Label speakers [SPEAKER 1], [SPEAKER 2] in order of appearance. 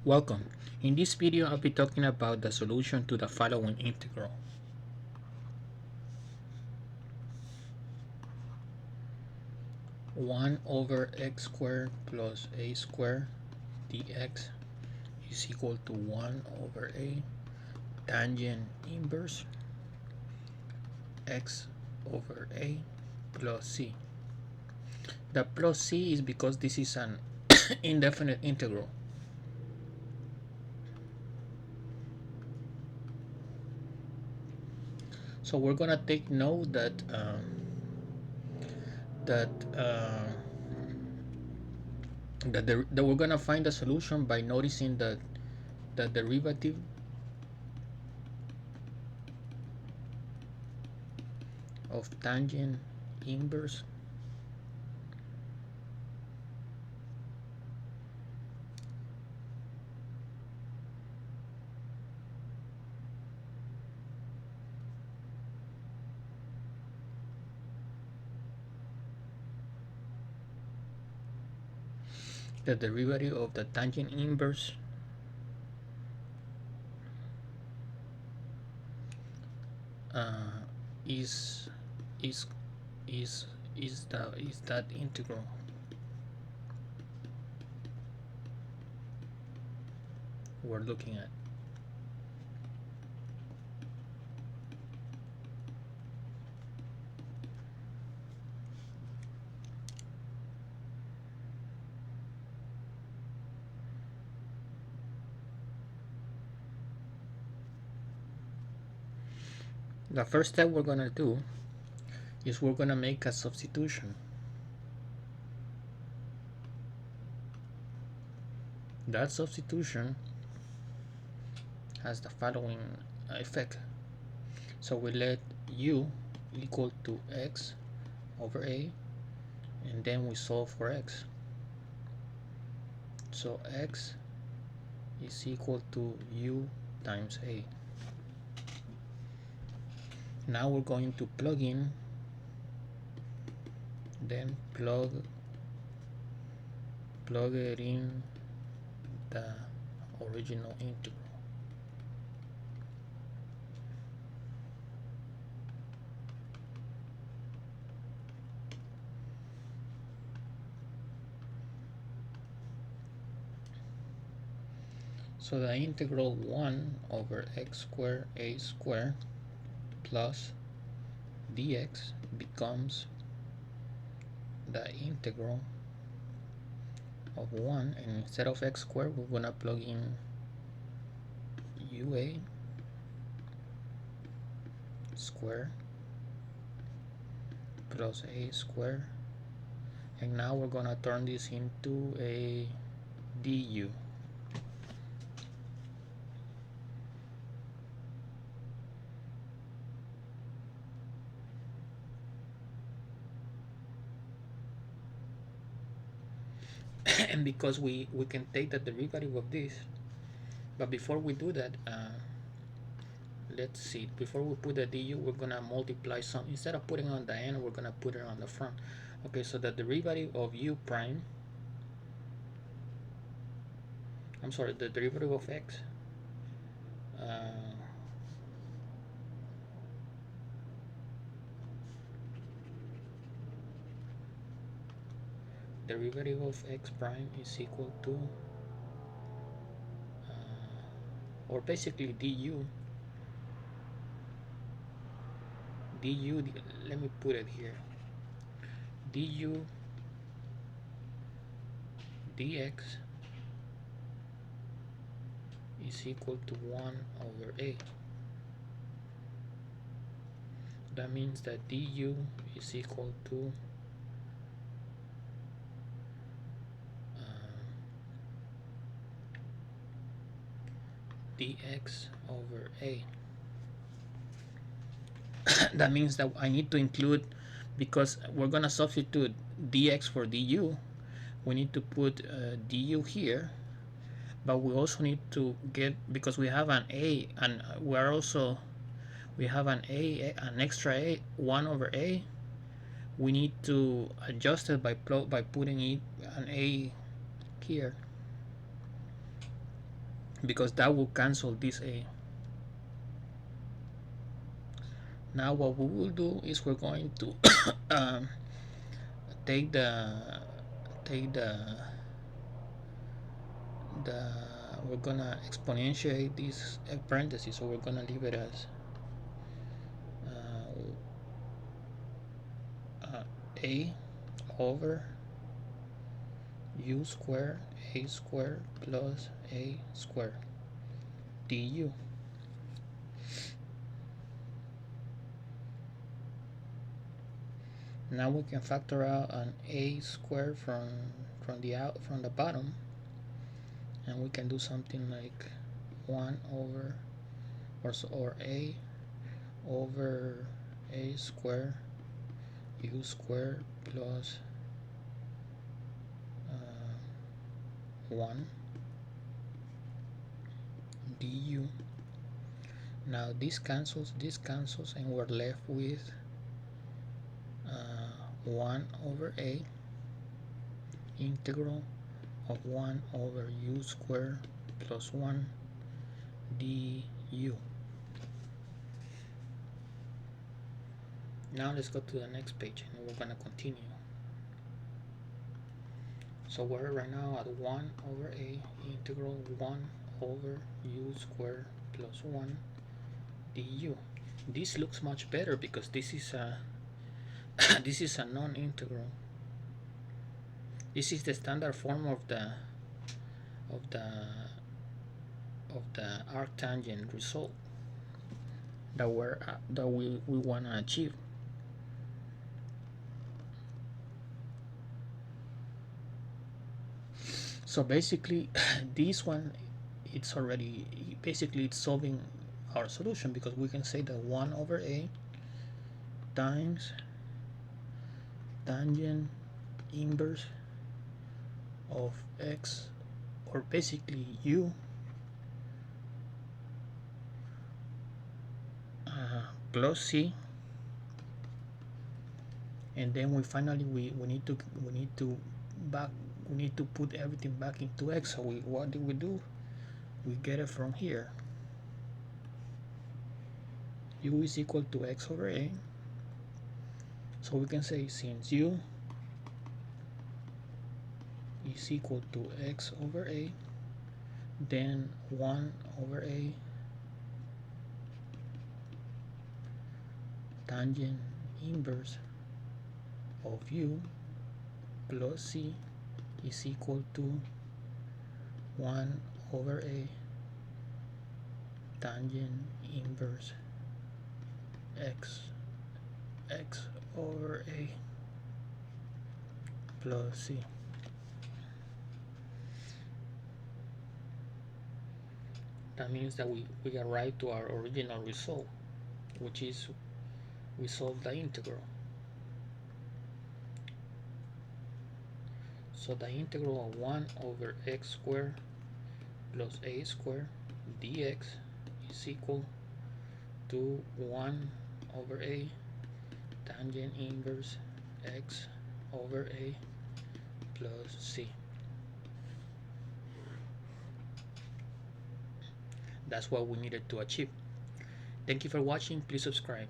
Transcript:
[SPEAKER 1] Welcome. In this video, I'll be talking about the solution to the following integral. One over x squared plus a squared dx is equal to 1 over a tangent inverse x over a plus c. The plus c is because this is an indefinite integral. So we're gonna take note that we're gonna find the solution by noticing that the derivative of tangent inverse the derivative of the tangent inverse is that integral. We're looking at. The first step we're gonna do is we're gonna make a substitution. That substitution has the following effect. So we let u equal to x over a, and then we solve for x. So x is equal to u times a. Now we're going to plug in, then plug it in the original integral. So the integral 1 over x squared a squared plus dx becomes the integral of 1, and instead of x squared we're gonna plug in ua squared plus a squared, and now we're gonna turn this into a du. And because we can take the derivative of this, but before we do that, let's see, before we put the du, we're gonna multiply some. Instead of putting on the end, we're gonna put it on the front. Okay, so the derivative of u prime, I'm sorry, the derivative of x, derivative of x prime is equal to, or basically du, let me put it here, du dx is equal to 1 over a. That means that du is equal to dx over a. That means that I need to include, because we're gonna substitute dx for du, we need to put du here, but we also need to get, because we have an a, and we have an extra a, 1 over a, we need to adjust it by putting it an a here. because that will cancel this a. Now what we will do is we're going to um, take the take the we're gonna exponentiate this parentheses, so we're gonna leave it as a over u squared a squared plus a squared du. Now we can factor out an a squared from the bottom, and we can do something like 1 over or a over a squared u squared plus 1 du. Now this cancels, and we're left with 1 over a integral of 1 over u squared plus 1 du. Now let's go to the next page and we're gonna continue. So we're right now at 1 over a integral 1 over u squared plus 1 du. This looks much better because this is a this is a non-integral. This is the standard form of the arctangent result that we want to achieve. So basically this one, it's already basically it's solving our solution, because we can say that 1 over a times tangent inverse of x, or basically u, plus c, and then we finally we need to put everything back into x. So what do? We get it from here. U is equal to x over a. So we can say since u is equal to x over a, then 1 over a tangent inverse of u plus c is equal to 1 over a tangent inverse x over a plus c. That means that we arrived to our original result, which is we solve the integral. So the integral of 1 over x squared plus a squared dx is equal to 1 over a tangent inverse x over a plus c. That's what we needed to achieve. Thank you for watching. Please subscribe.